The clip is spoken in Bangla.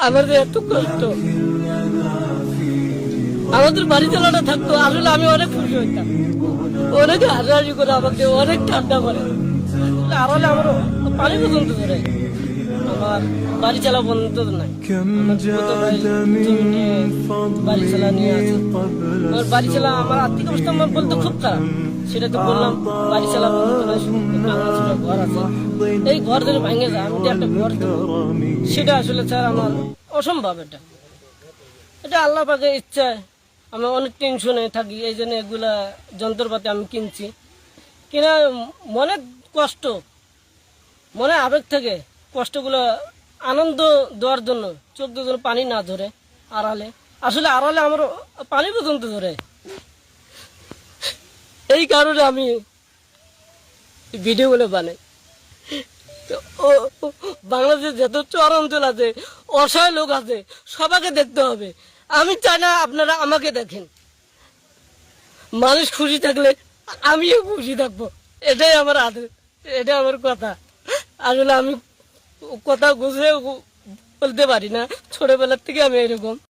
আমাদের এত কষ্ট, আমাদের বাড়ি চালাটা থাকতো, আসলে আমি অনেক খুশি হইতাম। অনেক হাসাহাসি করে আমাকে অনেক ঠান্ডা করে, আড়ালে আমার পানি পর্যন্ত ধরে, আমার বাড়ি চালা বন্ধ নাই। বাড়ি চালা নিয়ে আছে, আমার বাড়ি চালা, আমার আর্থিক অবস্থা আমার বলতে খুব খারাপ, সেটা তো বললাম। বাড়ি চালা বন্ধ নাই, ঘর আছে, এই ঘর ধরে ভেঙে যায়, আমি একটা ঘর দেবো, সেটা আসলে স্যার আমার অসম্ভব। এটা আল্লাহ পাকের ইচ্ছায় আমি অনেক টেনশনে থাকি, এই জন্য এগুলা যন্ত্রপাতি আমি কিনছি। কিনা মনে কষ্ট, মনে আবেগ থেকে কষ্টগুলো আনন্দ দেওয়ার জন্য, চোখ দিয়ে যেন পানি না ধরে আড়ালে, আসলে আড়ালে আমার পানি পর্যন্ত ধরে। এই কারণে আমি ভিডিওগুলো বানাই। বাংলাদেশে যত চর অঞ্চল আছে, অসহায় লোক আছে, সবাইকে দেখতে হবে। আমি চাই না আপনারা আমাকে দেখেন। মানুষ খুশি থাকলে আমিও খুশি থাকবো, এটাই আমার আদেশ, এটাই আমার কথা। আসলে আমি কথা গুছিয়ে বলতে পারি না, ছোটবেলার থেকে আমি এরকম।